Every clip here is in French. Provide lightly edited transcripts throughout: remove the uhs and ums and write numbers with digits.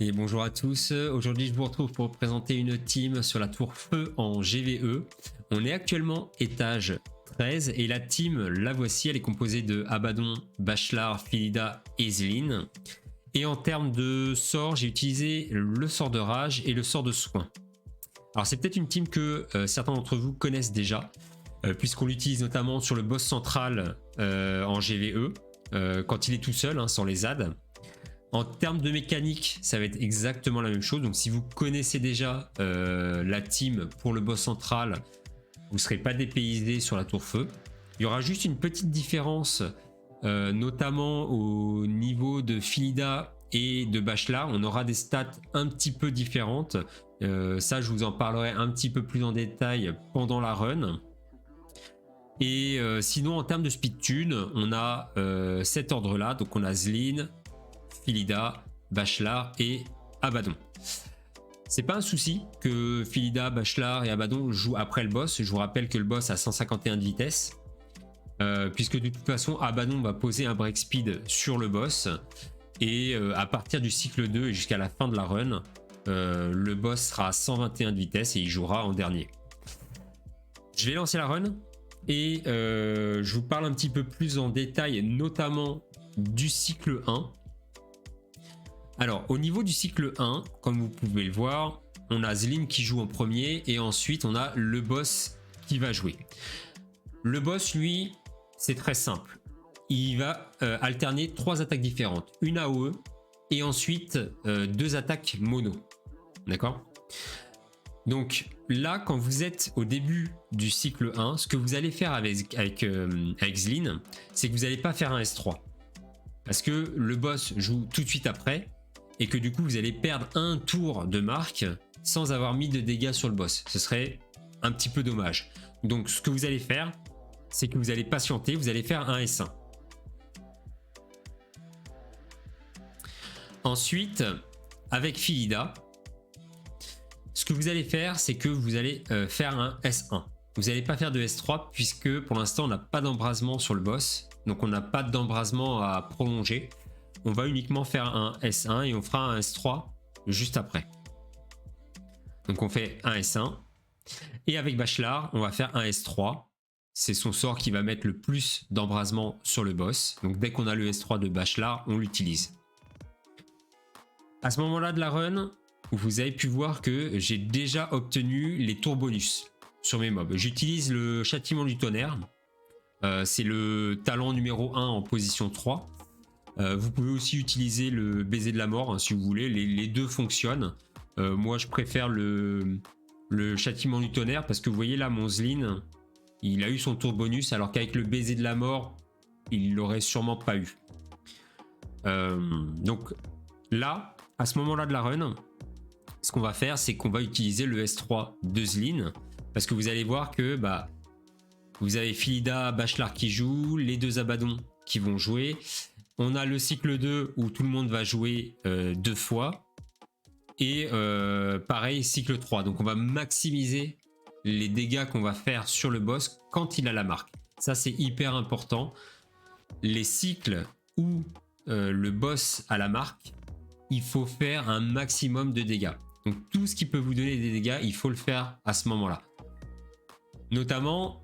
Et bonjour à tous, aujourd'hui je vous retrouve pour présenter une team sur la tour Feu en GVE. On est actuellement étage 13 et la team, la voici, elle est composée de Abaddon, Bachelard, Philida et Zlin. Et en termes de sorts, j'ai utilisé le sort de rage et le sort de soin. Alors c'est peut-être une team que certains d'entre vous connaissent déjà, puisqu'on l'utilise notamment sur le boss central en GVE, quand il est tout seul, sans les adds. En termes de mécanique, ça va être exactement la même chose. Donc si vous connaissez déjà la team pour le boss central, vous ne serez pas dépaysé sur la tour feu. Il y aura juste une petite différence, notamment au niveau de Philida et de Bachelard. On aura des stats un petit peu différentes. Ça, je vous en parlerai un petit peu plus en détail pendant la run. Et sinon, en termes de speed tune, on a cet ordre-là. Donc on a Zlin, Philida, Bachelard et Abaddon. C'est pas un souci que Philida, Bachelard et Abaddon jouent après le boss. Je vous rappelle que le boss a 151 de vitesse. Puisque de toute façon, Abaddon va poser un break speed sur le boss. Et à partir du cycle 2 et jusqu'à la fin de la run, le boss sera à 121 de vitesse et il jouera en dernier. Je vais lancer la run et je vous parle un petit peu plus en détail, notamment du cycle 1. Alors, au niveau du cycle 1, comme vous pouvez le voir, on a Zlin qui joue en premier et ensuite on a le boss qui va jouer. Le boss, lui, c'est très simple. Il va alterner 3 attaques différentes. Une AOE et ensuite 2 attaques mono. D'accord ? Donc là, quand vous êtes au début du cycle 1, ce que vous allez faire avec Zlin, c'est que vous n'allez pas faire un S3. Parce que le boss joue tout de suite après. Et que du coup vous allez perdre un tour de marque sans avoir mis de dégâts sur le boss. Ce serait un petit peu dommage. Donc ce que vous allez faire, c'est que vous allez patienter, vous allez faire un S1. Ensuite, avec Philida, ce que vous allez faire, c'est que vous allez faire un S1. Vous n'allez pas faire de S3 puisque pour l'instant on n'a pas d'embrasement sur le boss. Donc on n'a pas d'embrasement à prolonger. On va uniquement faire un S1 et on fera un S3 juste après. Donc on fait un S1. Et avec Bachelard, on va faire un S3. C'est son sort qui va mettre le plus d'embrasement sur le boss. Donc dès qu'on a le S3 de Bachelard, on l'utilise. À ce moment-là de la run, vous avez pu voir que j'ai déjà obtenu les tours bonus sur mes mobs. J'utilise le châtiment du tonnerre. C'est le talent numéro 1 en position 3. Vous pouvez aussi utiliser le baiser de la mort si vous voulez, les deux fonctionnent. Moi je préfère le châtiment du tonnerre parce que vous voyez là mon Zlin, il a eu son tour bonus alors qu'avec le baiser de la mort, il l'aurait sûrement pas eu. Donc là, à ce moment-là de la run, ce qu'on va faire c'est qu'on va utiliser le S3 de Zlin parce que vous allez voir que vous avez Philida, Bachelard qui joue, les deux Abaddon qui vont jouer. On a le cycle 2 où tout le monde va jouer 2 fois. Et pareil, cycle 3. Donc on va maximiser les dégâts qu'on va faire sur le boss quand il a la marque. Ça, c'est hyper important. Les cycles où le boss a la marque, il faut faire un maximum de dégâts. Donc tout ce qui peut vous donner des dégâts, il faut le faire à ce moment-là. Notamment,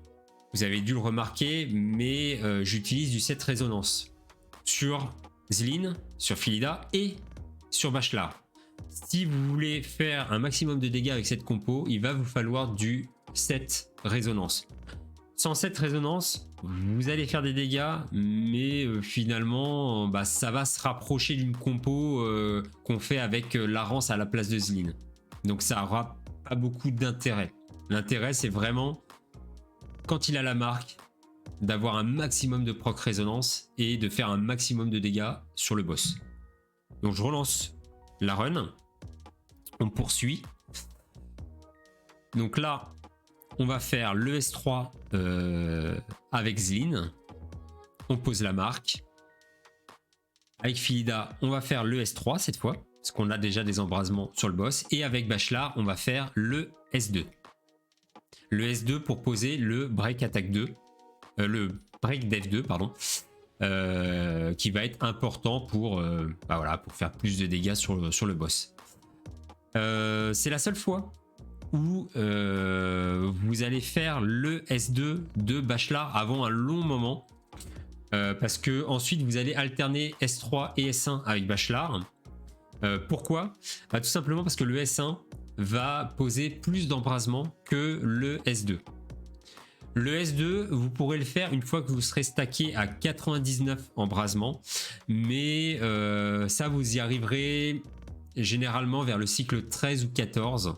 vous avez dû le remarquer, mais j'utilise du 7 résonance sur Zlin, sur Philida et sur Bachelard. Si vous voulez faire un maximum de dégâts avec cette compo, il va vous falloir du 7 résonance. Sans 7 résonance, vous allez faire des dégâts, mais finalement, ça va se rapprocher d'une compo qu'on fait avec Larence à la place de Zlin. Donc ça n'aura pas beaucoup d'intérêt. L'intérêt, c'est vraiment, quand il a la marque, d'avoir un maximum de proc résonance et de faire un maximum de dégâts sur le boss. Donc je relance la run. On poursuit. Donc là, on va faire le S3 avec Zlin. On pose la marque. Avec Philida, on va faire le S3 cette fois, parce qu'on a déjà des embrasements sur le boss. Et avec Bachelard, on va faire le S2. Le S2 pour poser le break attaque 2. Le break dev 2, pardon. qui va être important pour, voilà, pour faire plus de dégâts sur le boss. C'est la seule fois où vous allez faire le S2 de Bachelard avant un long moment. Parce que ensuite vous allez alterner S3 et S1 avec Bachelard. Pourquoi? Tout simplement parce que le S1 va poser plus d'embrasement que le S2. Le S2, vous pourrez le faire une fois que vous serez stacké à 99 embrasements, mais ça vous y arriverez généralement vers le cycle 13 ou 14.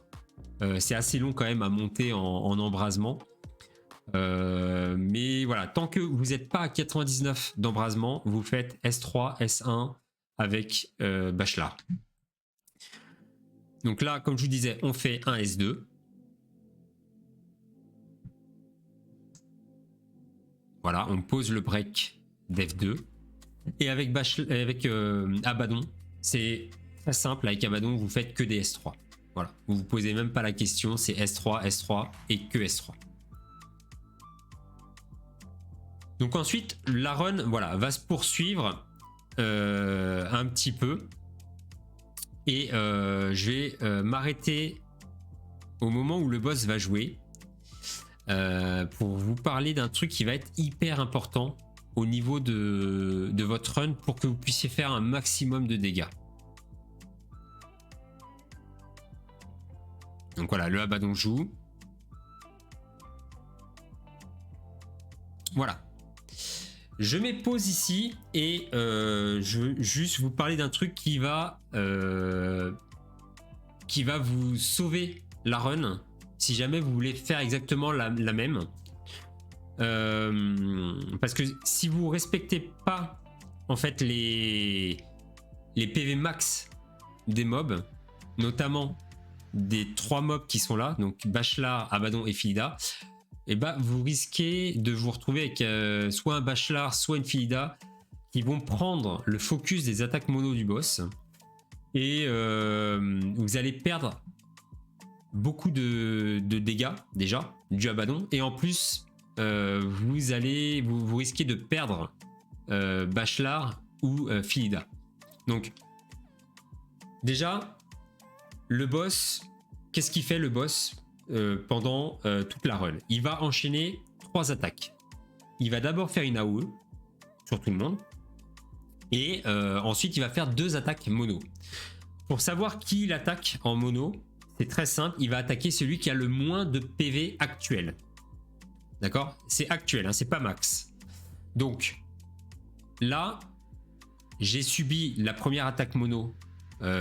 C'est assez long quand même à monter en embrasement. Mais voilà, tant que vous n'êtes pas à 99 d'embrasement, vous faites S3, S1 avec Bachelard. Donc là, comme je vous disais, on fait un S2. Voilà, on pose le break d'F2. Et avec, Abaddon, c'est très simple. Avec Abaddon, vous faites que des S3. Voilà, vous ne vous posez même pas la question, c'est S3, S3 et que S3. Donc ensuite, la run, voilà, va se poursuivre un petit peu. Et je vais m'arrêter au moment où le boss va jouer pour vous parler d'un truc qui va être hyper important au niveau de votre run pour que vous puissiez faire un maximum de dégâts. Donc voilà, le Abaddon joue. Voilà. Je mets pause ici et je veux juste vous parler d'un truc qui va vous sauver la run si jamais vous voulez faire exactement la même. Parce que si vous respectez pas en fait les PV max des mobs, notamment des 3 mobs qui sont là, donc Bachelard, Abaddon et Phillida, et bah vous risquez de vous retrouver avec soit un Bachelard, soit une Phillida qui vont prendre le focus des attaques mono du boss et vous allez perdre beaucoup de dégâts déjà du Abaddon et en plus vous risquez de perdre Bachelard ou Phillida. Donc déjà le boss, qu'est-ce qu'il fait le boss pendant toute la run? Il va enchaîner 3 attaques. Il va d'abord faire une AOE sur tout le monde et ensuite il va faire 2 attaques mono. Pour savoir qui il attaque en mono, c'est très simple, il va attaquer celui qui a le moins de PV actuel. D'accord? C'est actuel, hein, c'est pas max. Donc là, j'ai subi la première attaque mono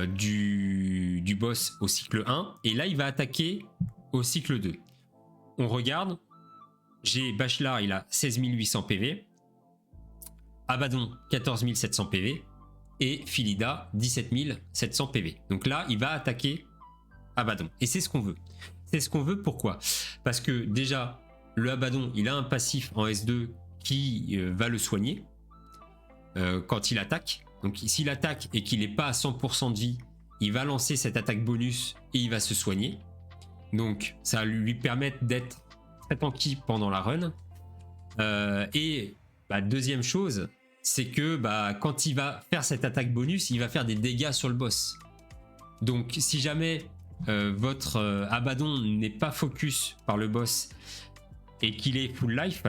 du boss au cycle 1 et là il va attaquer au cycle 2. On regarde, j'ai Bachelard, il a 16 800 PV, Abaddon 14 700 PV et Phillida 17 700 PV. Donc là il va attaquer Abaddon et c'est ce qu'on veut. C'est ce qu'on veut, pourquoi? Parce que déjà le Abaddon il a un passif en S2 qui va le soigner quand il attaque. Donc s'il attaque et qu'il n'est pas à 100% de vie, il va lancer cette attaque bonus et il va se soigner. Donc ça va lui permettre d'être très tanky pendant la run. Et deuxième chose, c'est que quand il va faire cette attaque bonus, il va faire des dégâts sur le boss. Donc si jamais votre Abaddon n'est pas focus par le boss et qu'il est full life,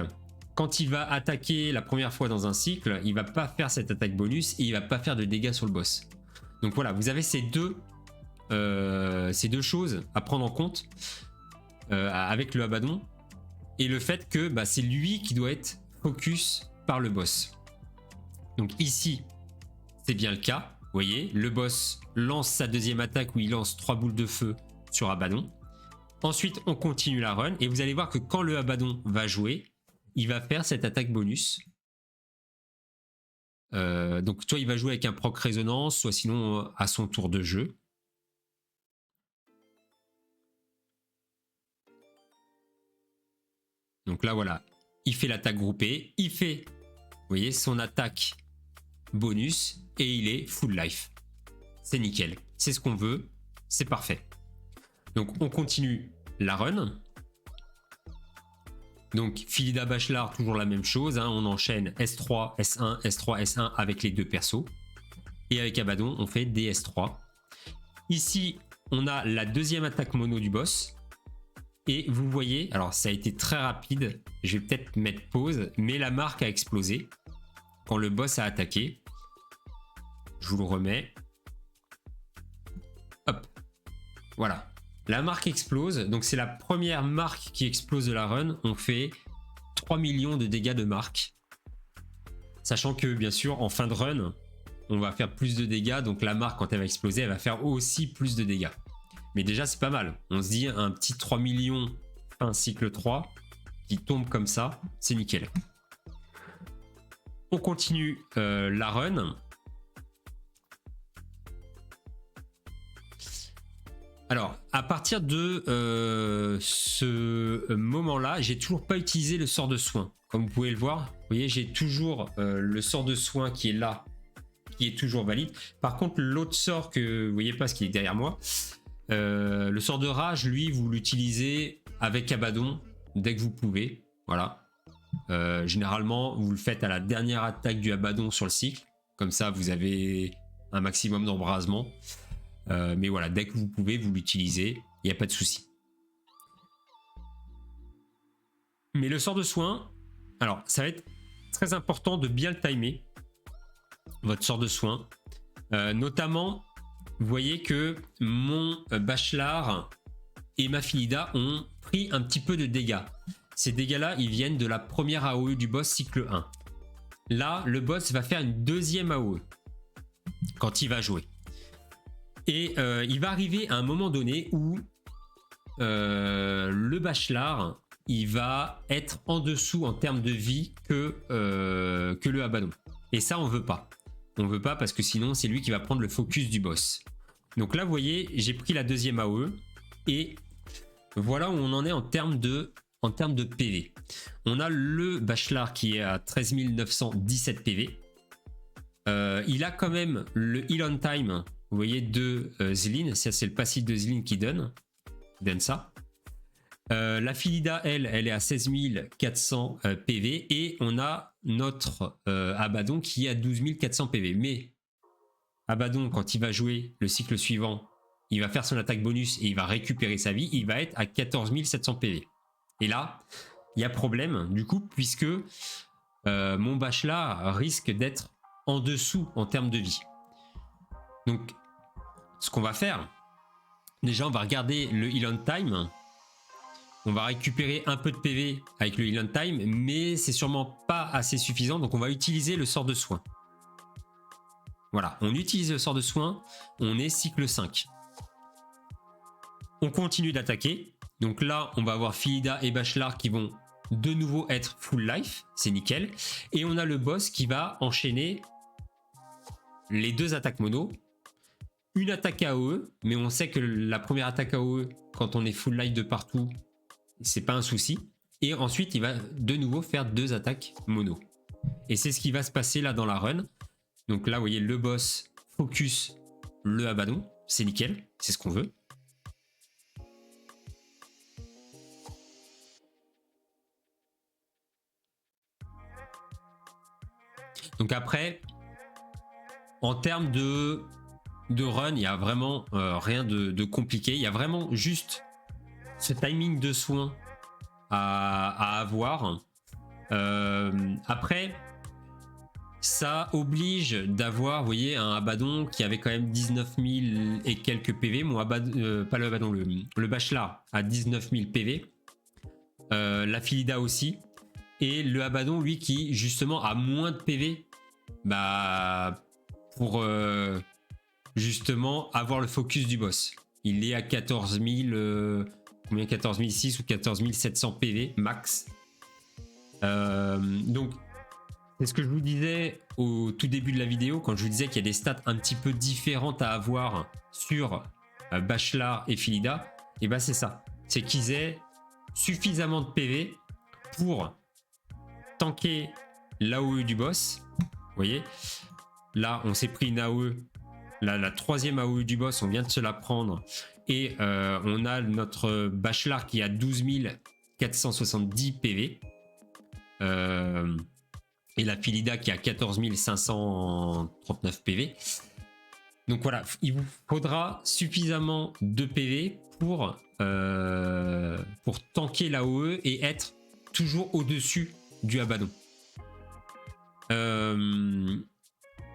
quand il va attaquer la première fois dans un cycle, il va pas faire cette attaque bonus et il va pas faire de dégâts sur le boss. Donc voilà, vous avez ces deux choses à prendre en compte avec le Abaddon et le fait que c'est lui qui doit être focus par le boss. Donc ici, c'est bien le cas. Vous voyez, le boss lance sa deuxième attaque où il lance 3 boules de feu sur Abaddon. Ensuite, on continue la run et vous allez voir que quand le Abaddon va jouer, il va faire cette attaque bonus. Donc soit il va jouer avec un proc résonance, soit sinon à son tour de jeu. Donc là voilà, il fait l'attaque groupée, il fait, vous voyez, son attaque bonus et il est full life. C'est nickel, c'est ce qu'on veut, c'est parfait. Donc on continue la run. Donc Philida Bachelard, toujours la même chose, hein, on enchaîne S3, S1, S3, S1 avec les deux persos. Et avec Abaddon, on fait DS3. Ici, on a la deuxième attaque mono du boss. Et vous voyez, alors ça a été très rapide, je vais peut-être mettre pause, mais la marque a explosé quand le boss a attaqué. Je vous le remets. Hop. Voilà. La marque explose, donc c'est la première marque qui explose de la run. On fait 3 millions de dégâts de marque. Sachant que, bien sûr, en fin de run, on va faire plus de dégâts, donc la marque, quand elle va exploser, elle va faire aussi plus de dégâts. Mais déjà, c'est pas mal. On se dit un petit 3 millions fin cycle 3 qui tombe comme ça, c'est nickel. On continue la run. Alors, à partir de ce moment-là, j'ai toujours pas utilisé le sort de soin. Comme vous pouvez le voir, vous voyez, j'ai toujours le sort de soin qui est là, qui est toujours valide. Par contre, l'autre sort que vous voyez pas, ce qui est derrière moi, le sort de rage, lui, vous l'utilisez avec Abaddon dès que vous pouvez. Voilà. Généralement, vous le faites à la dernière attaque du Abaddon sur le cycle. Comme ça, vous avez un maximum d'embrasement. Mais voilà, dès que vous pouvez, vous l'utilisez, il n'y a pas de souci. Mais le sort de soin, alors ça va être très important de bien le timer, votre sort de soin. Notamment, vous voyez que mon Bachelard et ma Philida ont pris un petit peu de dégâts. Ces dégâts-là, ils viennent de la première AOE du boss cycle 1. Là, le boss va faire une deuxième AOE quand il va jouer. Et il va arriver à un moment donné où le Bachelard, il va être en dessous en termes de vie que le Abaddon. Et ça, on veut pas. On veut pas parce que sinon, c'est lui qui va prendre le focus du boss. Donc là, vous voyez, j'ai pris la deuxième AOE. Et voilà où on en est en termes de PV. On a le Bachelard qui est à 13 917 PV. Il a quand même le heal on time. Vous voyez, de Zilin, ça c'est le passif de Zilin qui donne ça. La Philida, elle est à 16 400 PV et on a notre Abaddon qui est à 12 400 PV. Mais Abaddon, quand il va jouer le cycle suivant, il va faire son attaque bonus et il va récupérer sa vie, il va être à 14 700 PV. Et là, il y a problème du coup, puisque mon Bachelard risque d'être en dessous en termes de vie. Donc, ce qu'on va faire, déjà, on va regarder le heal on time. On va récupérer un peu de PV avec le heal on time, mais c'est sûrement pas assez suffisant, donc on va utiliser le sort de soin. Voilà, on utilise le sort de soin, on est cycle 5. On continue d'attaquer. Donc là, on va avoir Philida et Bachelard qui vont de nouveau être full life, c'est nickel. Et on a le boss qui va enchaîner les deux attaques mono. Une attaque AOE, mais on sait que la première attaque AOE, quand on est full life de partout, c'est pas un souci. Et ensuite, il va de nouveau faire deux attaques mono. Et c'est ce qui va se passer là dans la run. Donc là, vous voyez, le boss focus le Abaddon. C'est nickel, c'est ce qu'on veut. Donc après, en termes de run, il n'y a vraiment rien de compliqué. Il y a vraiment juste ce timing de soin à avoir. Après, ça oblige d'avoir, vous voyez, un Abaddon qui avait quand même 19 000 et quelques PV. Mon Abaddon, pas le Abaddon, le Bachelard à 19 000 PV. La Philida aussi. Et le Abaddon, lui, qui justement a moins de PV. Bah, pour justement avoir le focus du boss. Il est à 14 000, combien, 14 006 ou 14 700 PV max. Donc, c'est ce que je vous disais au tout début de la vidéo, quand je vous disais qu'il y a des stats un petit peu différentes à avoir sur Bachelard et Philida. Et bah c'est ça. C'est qu'ils aient suffisamment de PV pour tanker l'AOE du boss. Vous voyez, là on s'est pris une AOE, la troisième AOE du boss, on vient de se la prendre, et on a notre Bachelard qui est à 12 470 PV. Et la Philida qui a 14 539 PV. Donc voilà, il vous faudra suffisamment de PV pour tanker l'AOE et être toujours au-dessus du Abaddon.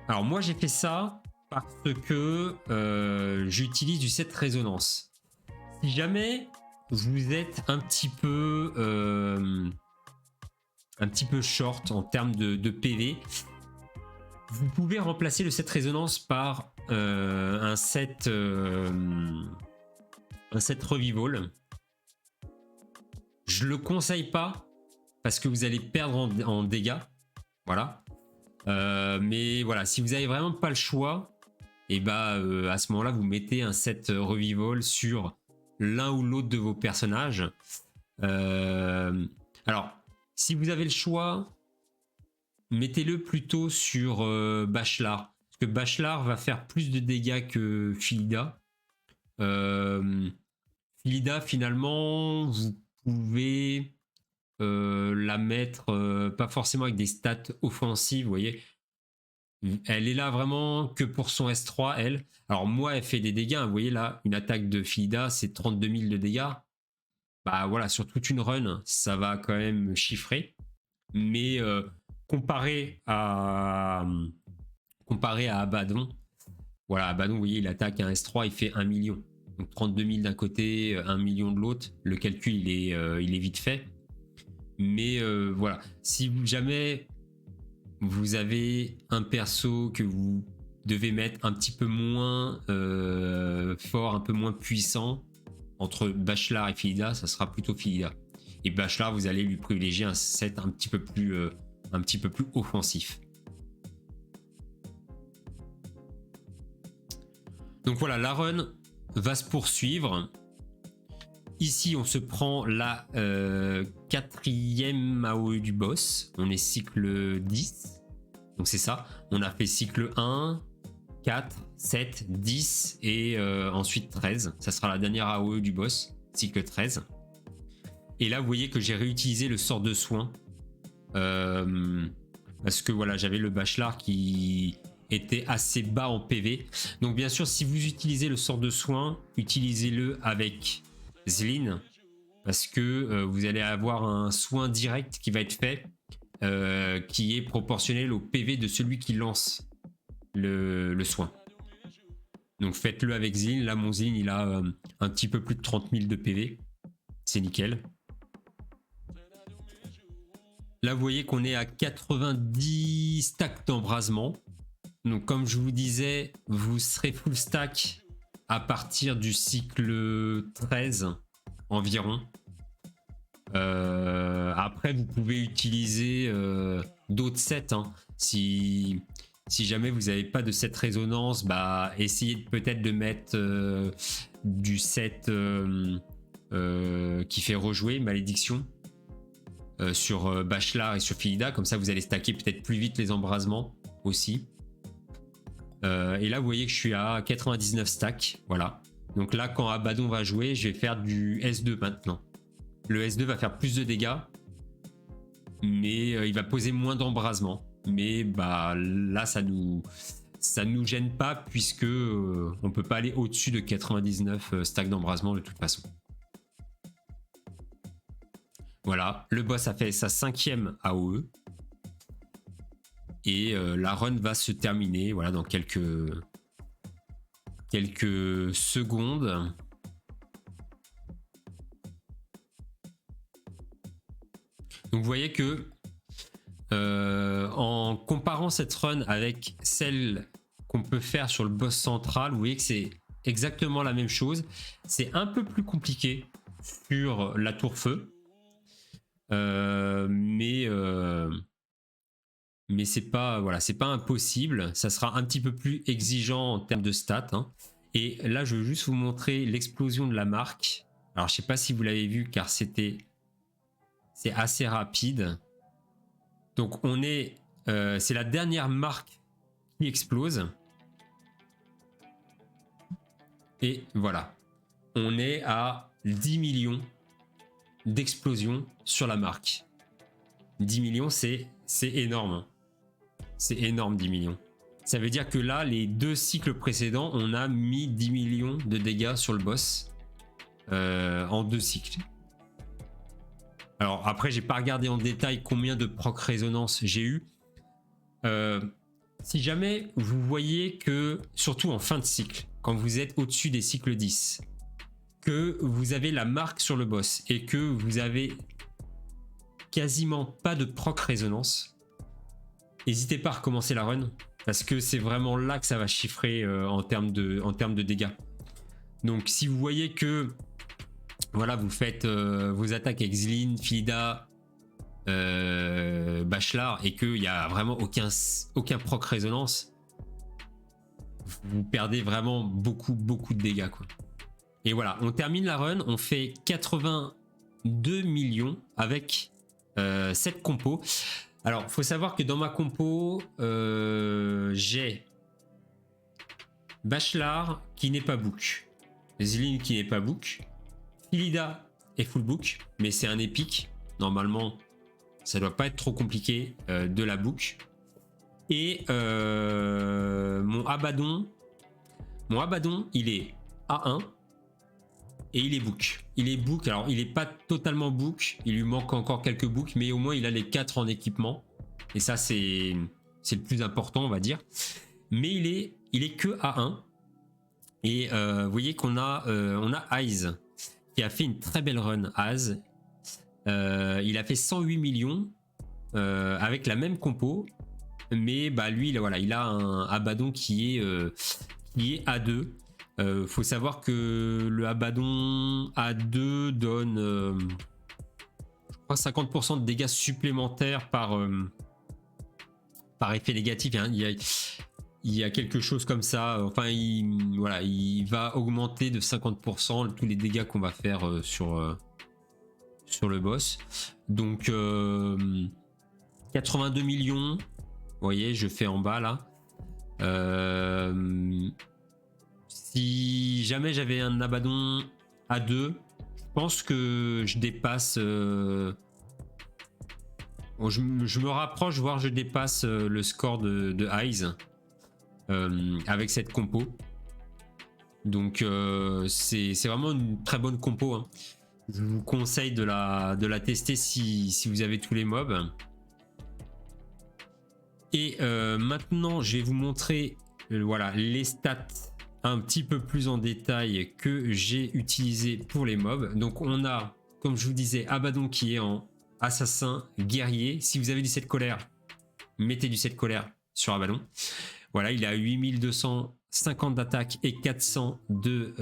Alors moi j'ai fait ça parce que j'utilise du set résonance. Si jamais vous êtes un petit peu short en termes de PV, vous pouvez remplacer le set résonance par un set revival. Je le conseille pas parce que vous allez perdre en dégâts. Voilà. Mais voilà, si vous avez vraiment pas le choix, et à ce moment-là, vous mettez un set revival sur l'un ou l'autre de vos personnages. Alors, si vous avez le choix, mettez-le plutôt sur Bachelard. Parce que Bachelard va faire plus de dégâts que Philida. Philida, finalement, vous pouvez la mettre pas forcément avec des stats offensives, vous voyez. Elle est là vraiment que pour son S3, elle. Alors moi, elle fait des dégâts. Vous voyez là, une attaque de Philida, c'est 32 000 de dégâts. Bah voilà, sur toute une run, ça va quand même chiffrer. Mais comparé à Abaddon, voilà, Abaddon, vous voyez, il attaque un S3, il fait 1 million. Donc 32 000 d'un côté, 1 million de l'autre. Le calcul, il est vite fait. Mais voilà, si jamais vous avez un perso que vous devez mettre un petit peu moins fort, un peu moins puissant, entre Bachelard et Philida, ça sera plutôt Philida. Et Bachelard, vous allez lui privilégier un set un petit peu plus offensif. Donc voilà, la run va se poursuivre. Ici, on se prend la 4e AOE du boss. On est cycle 10. Donc c'est ça. On a fait cycle 1, 4, 7, 10 et ensuite 13. Ça sera la dernière AOE du boss, cycle 13. Et là, vous voyez que j'ai réutilisé le sort de soin. Parce que voilà, j'avais le Bachelard qui était assez bas en PV. Donc bien sûr, si vous utilisez le sort de soin, utilisez-le avec Zlin. Parce que vous allez avoir un soin direct qui va être fait. Qui est proportionnel au PV de celui qui lance le soin. Donc faites-le avec Zlin. Là, mon Zlin, il a un petit peu plus de 30 000 de PV. C'est nickel. Là, vous voyez qu'on est à 90 stacks d'embrasement. Donc, comme je vous disais, vous serez full stack à partir du cycle 13 environ. Après, vous pouvez utiliser d'autres sets. Hein. Si jamais vous n'avez pas de set résonance, essayez peut-être de mettre du set qui fait rejouer Malédiction sur Bachelard et sur Philida. Comme ça, vous allez stacker peut-être plus vite les embrasements aussi. Et là, vous voyez que je suis à 99 stacks. Voilà. Donc là, quand Abaddon va jouer, je vais faire du S2 maintenant. Le S2 va faire plus de dégâts, mais il va poser moins d'embrasement. Mais là, ça nous gêne pas puisque on peut pas aller au-dessus de 99 stacks d'embrasement de toute façon. Voilà, le boss a fait sa 5e AOE. Et la run va se terminer voilà, dans quelques secondes. Donc vous voyez que en comparant cette run avec celle qu'on peut faire sur le boss central, vous voyez que c'est exactement la même chose. C'est un peu plus compliqué sur la tour feu. Mais c'est pas impossible. Ça sera un petit peu plus exigeant en termes de stats. Hein. Et là, je veux juste vous montrer l'explosion de la marque. Alors, je sais pas si vous l'avez vu, car c'est assez rapide. Donc, c'est la dernière marque qui explose. Et voilà, on est à 10 millions d'explosion sur la marque. 10 millions, c'est énorme. C'est énorme, 10 millions. Ça veut dire que là, les 2 cycles précédents, on a mis 10 millions de dégâts sur le boss en 2 cycles. Alors après, j'ai pas regardé en détail combien de proc résonance j'ai eu. Si jamais vous voyez que, surtout en fin de cycle, quand vous êtes au-dessus des cycles 10, que vous avez la marque sur le boss et que vous avez quasiment pas de proc résonance, n'hésitez pas à recommencer la run parce que c'est vraiment là que ça va chiffrer en termes de dégâts. Donc si vous voyez que voilà, vous faites vos attaques avec Zlin, Philida, Bachelard et qu'il n'y a vraiment aucun proc résonance, vous perdez vraiment beaucoup de dégâts quoi. Et voilà, on termine la run, on fait 82 millions avec cette compo. Alors, faut savoir que dans ma compo, j'ai Bachelard qui n'est pas book, Zlin qui n'est pas book, Philida est full book, mais c'est un épique. Normalement, ça doit pas être trop compliqué de la book. Et mon Abaddon, il est A1 et il est book. Il est book, alors il est pas totalement book, il lui manque encore quelques books, mais au moins il a les 4 en équipement. Et ça, c'est le plus important, on va dire. Mais il est que A1. Et vous voyez qu'on a, Eyes qui a fait une très belle run. Az. Il a fait 108 millions avec la même compo. Mais bah, lui, voilà, il a un Abaddon qui est A2. Faut savoir que le Abaddon A2 donne je crois 50% de dégâts supplémentaires par effet négatif. Hein. Il y a quelque chose comme ça. Enfin, il va augmenter de 50% tous les dégâts qu'on va faire sur le boss. Donc 82 millions. Vous voyez, je fais en bas là. Si jamais j'avais un Abaddon A2, je pense que je dépasse. Bon, je me rapproche, voire je dépasse le score de Eyes avec cette compo. Donc c'est vraiment une très bonne compo. Hein. Je vous conseille de la tester si vous avez tous les mobs. Et maintenant, je vais vous montrer voilà, les stats un petit peu plus en détail que j'ai utilisé pour les mobs. Donc on a, comme je vous disais, Abaddon qui est en assassin guerrier. Si vous avez du 7 colère, mettez du 7 colère sur Abaddon. Voilà, il a 8250 d'attaque et 400 de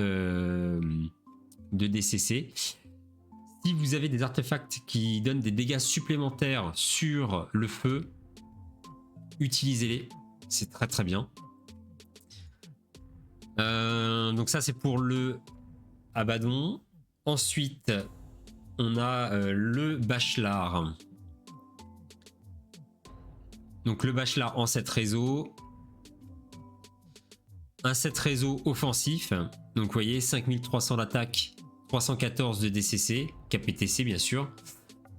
DCC. Si vous avez des artefacts qui donnent des dégâts supplémentaires sur le feu, utilisez-les, c'est très très bien. Donc ça c'est pour le Abaddon. Ensuite on a le Bachelard. Donc le Bachelard en 7 réseaux. Un 7 réseau offensif. Donc vous voyez 5300 d'attaque, 314 de DCC, KPTC bien sûr.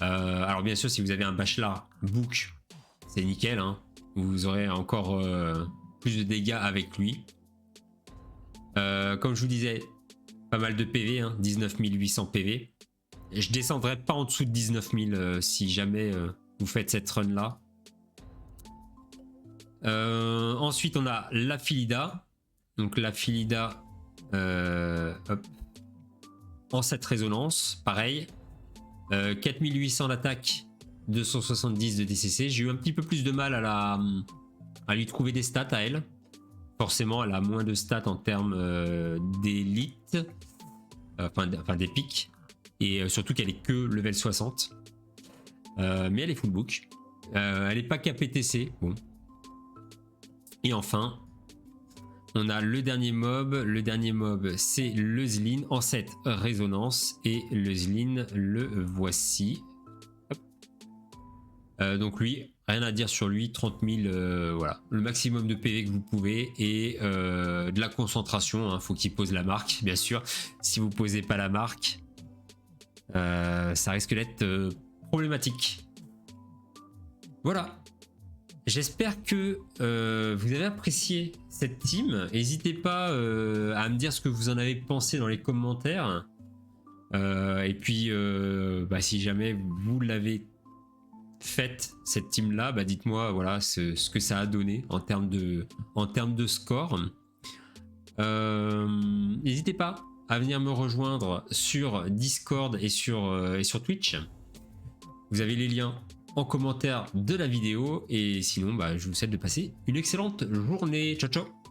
Alors bien sûr si vous avez un Bachelard book, c'est nickel. Hein. Vous aurez encore plus de dégâts avec lui. Comme je vous disais, pas mal de PV, hein, 19 800 PV. Je descendrai pas en dessous de 19 000 si jamais vous faites cette run là. Ensuite on a la Philida. Donc la Philida en 7 résonance, pareil. 4800 d'attaque, 270 de DCC. J'ai eu un petit peu plus de mal à lui trouver des stats à elle. Forcément, elle a moins de stats en termes d'élite, enfin d'épique, et surtout qu'elle est que level 60. Mais elle est full book. Elle n'est pas KPTC. Bon. Et enfin, on a le dernier mob. Le dernier mob, c'est le Zlin en 7 résonance. Et le Zlin, le voici. Donc lui, rien à dire sur lui, 30 000, voilà, le maximum de PV que vous pouvez et de la concentration, hein, faut qu'il pose la marque, bien sûr. Si vous posez pas la marque, ça risque d'être problématique. Voilà. J'espère que vous avez apprécié cette team. N'hésitez pas à me dire ce que vous en avez pensé dans les commentaires. Et puis, si jamais vous l'avez faite, cette team-là, dites-moi voilà, ce que ça a donné en termes de score. N'hésitez pas à venir me rejoindre sur Discord et sur Twitch. Vous avez les liens en commentaire de la vidéo. Et sinon, je vous souhaite de passer une excellente journée. Ciao, ciao!